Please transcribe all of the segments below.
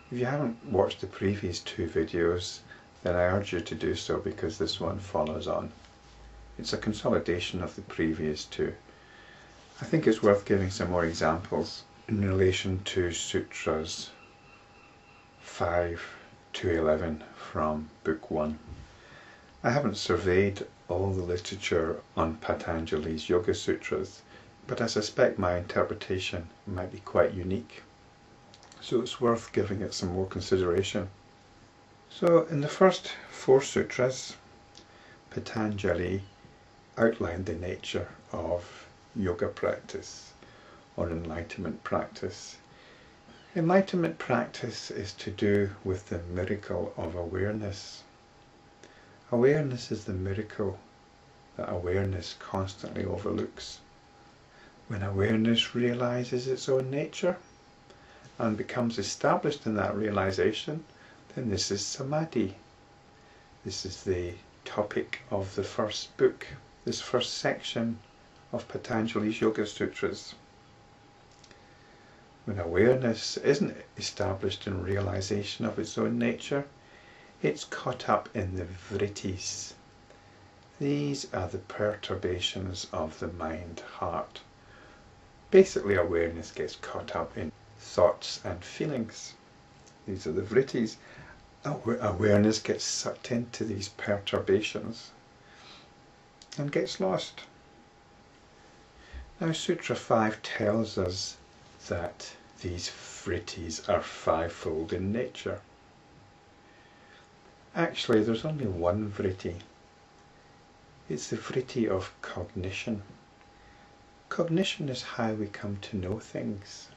If you haven't watched the previous two videos, then I urge you to do so because this one follows on. It's a consolidation of the previous two. I think it's worth giving some more examples in relation to Sutras 5 to 11 from Book 1. I haven't surveyed all the literature on Patanjali's Yoga Sutras, but I suspect my interpretation might be quite unique. So it's worth giving it some more consideration. So in the first 4 sutras, Patanjali outlined the nature of yoga practice or enlightenment practice. Enlightenment practice is to do with the miracle of awareness. Awareness is the miracle that awareness constantly overlooks. When awareness realizes its own nature and becomes established in that realization, then this is samadhi. This is the topic of the first book, this first section of Patanjali's Yoga Sutras. When awareness isn't established in realization of its own nature, it's caught up in the vrittis. These are the perturbations of the mind-heart. Basically, awareness gets caught up in thoughts and feelings. These are the vrittis. Awareness gets sucked into these perturbations and gets lost. Now, Sutra 5 tells us that these vrittis are fivefold in nature. Actually, there's only one vritti. It's the vritti of cognition. Cognition is how we come to know things.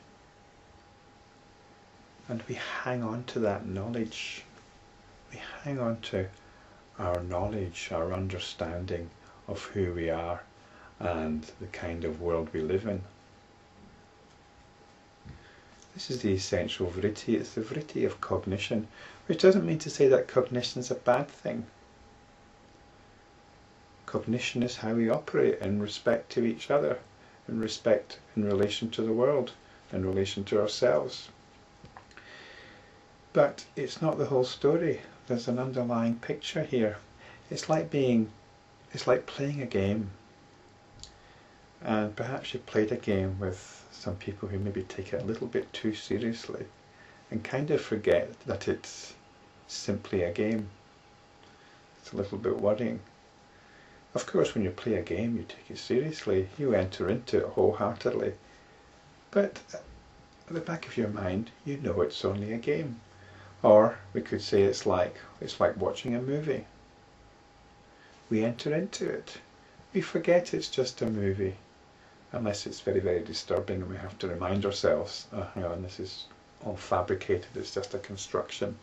And we hang on to that knowledge. We hang on to our knowledge, our understanding of who we are and the kind of world we live in. This is the essential vritti. It's the vritti of cognition, which doesn't mean to say that cognition is a bad thing. Cognition is how we operate in respect to each other, in relation to the world, in relation to ourselves. But it's not the whole story. There's an underlying picture here. It's like playing a game. And perhaps you've played a game with some people who maybe take it a little bit too seriously and kind of forget that it's simply a game. It's a little bit worrying. Of course, when you play a game, you take it seriously. You enter into it wholeheartedly. But at the back of your mind, you know it's only a game. Or we could say it's like watching a movie. We enter into it. We forget it's just a movie. Unless it's very, very disturbing and we have to remind ourselves, hang on, this is all fabricated, it's just a construction.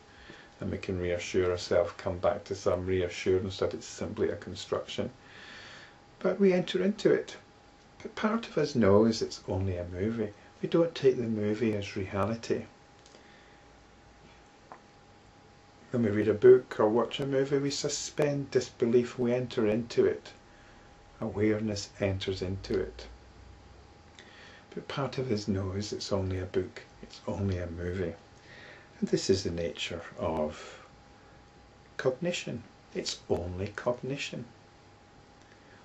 And we can reassure ourselves, come back to some reassurance that it's simply a construction. But we enter into it. But part of us knows it's only a movie. We don't take the movie as reality. When we read a book or watch a movie, we suspend disbelief, we enter into it. Awareness enters into it. But part of us knows it's only a book, it's only a movie. And this is the nature of cognition. It's only cognition.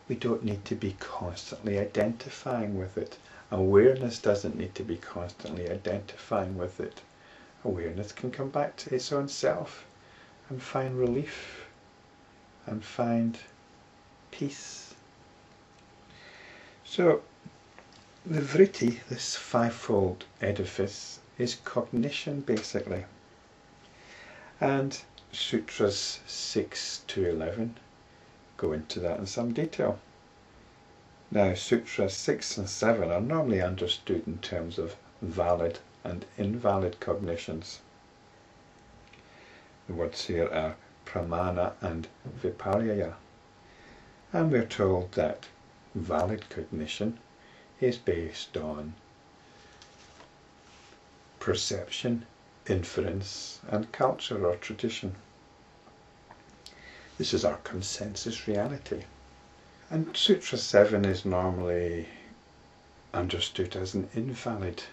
We don't need to be constantly identifying with it. Awareness doesn't need to be constantly identifying with it. Awareness can come back to its own self and find relief and find peace. So the vritti, this fivefold edifice, is cognition basically. And Sutras 6 to 11 go into that in some detail. Now, Sutras 6 and 7 are normally understood in terms of valid and invalid cognitions. The words here are pramana and viparya. And we're told that valid cognition is based on perception, inference, and culture or tradition. This is our consensus reality. And Sutra 7 is normally understood as an invalid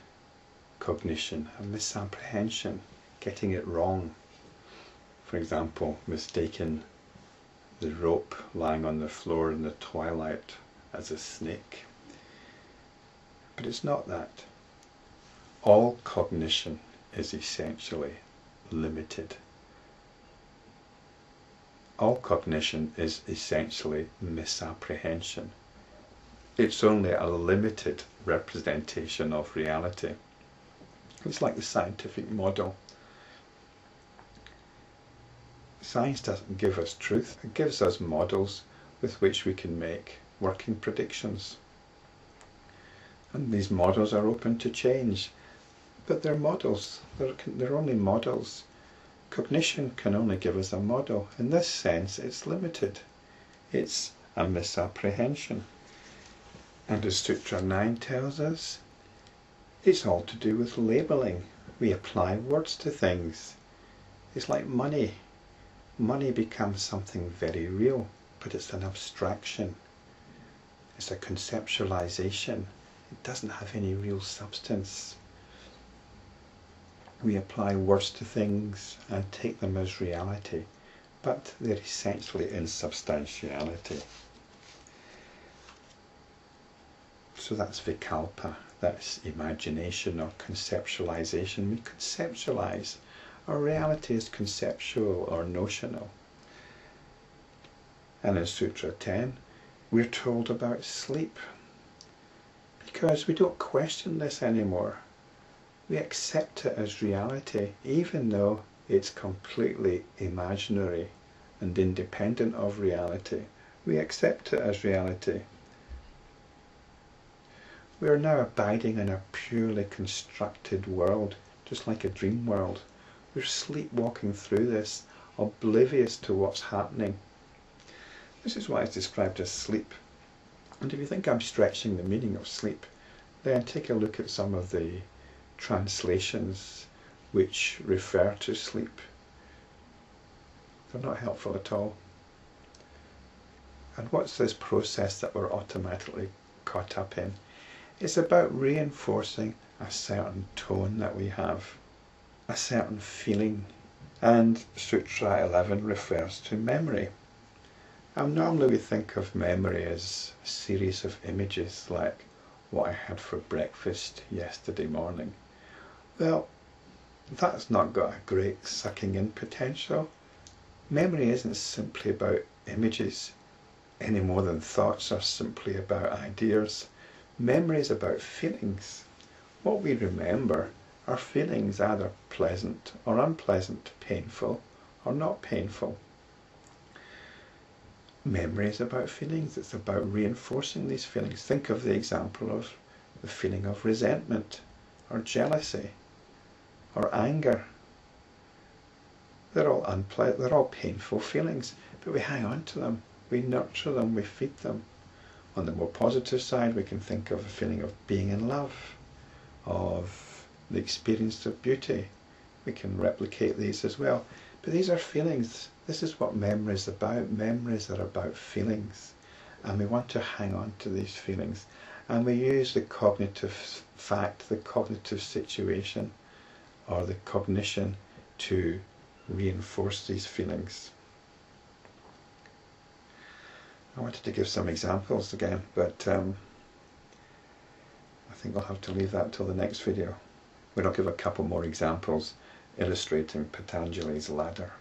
cognition, a misapprehension. getting it wrong. For example, mistaking the rope lying on the floor in the twilight as a snake. But it's not that. All cognition is essentially limited. All cognition is essentially misapprehension. It's only a limited representation of reality. It's like the scientific model. Science doesn't give us truth, it gives us models with which we can make working predictions. And these models are open to change, but they're models, they're only models. Cognition can only give us a model. In this sense, it's limited. It's a misapprehension. And as Sutra 9 tells us, it's all to do with labelling. We apply words to things. It's like money. Money becomes something very real, but it's an abstraction. It's a conceptualization. It doesn't have any real substance. We apply words to things and take them as reality, but they're essentially insubstantiality. So that's vikalpa, that's imagination or conceptualization. We conceptualize. Our reality is conceptual or notional. And in Sutra 10, we're told about sleep, because we don't question this anymore. We accept it as reality, even though it's completely imaginary and independent of reality. We accept it as reality. We are now abiding in a purely constructed world, just like a dream world. We're sleepwalking through this, oblivious to what's happening. This is why it's described as sleep. And if you think I'm stretching the meaning of sleep, then take a look at some of the translations which refer to sleep. They're not helpful at all. And what's this process that we're automatically caught up in? It's about reinforcing a certain tone that we have, a certain feeling. And Sutra 11 refers to memory. And normally we think of memory as a series of images like what I had for breakfast yesterday morning. Well, that's not got a great sucking in potential. Memory isn't simply about images any more than thoughts are simply about ideas. Memory is about feelings. What we remember are feelings, either pleasant or unpleasant, painful or not painful. Memory is about feelings. It's about reinforcing these feelings. Think of the example of the feeling of resentment or jealousy or anger. They're all unpleasant, they're all painful feelings, but we hang on to them, we nurture them, we feed them. On the more positive side, we can think of a feeling of being in love, of the experience of beauty. We can replicate these as well. But these are feelings. This is what memory is about. Memories are about feelings. And we want to hang on to these feelings. And we use the cognitive fact, the cognitive situation, or the cognition to reinforce these feelings. I wanted to give some examples again, but I think I'll have to leave that till the next video, where I'll give a couple more examples illustrating Patanjali's ladder.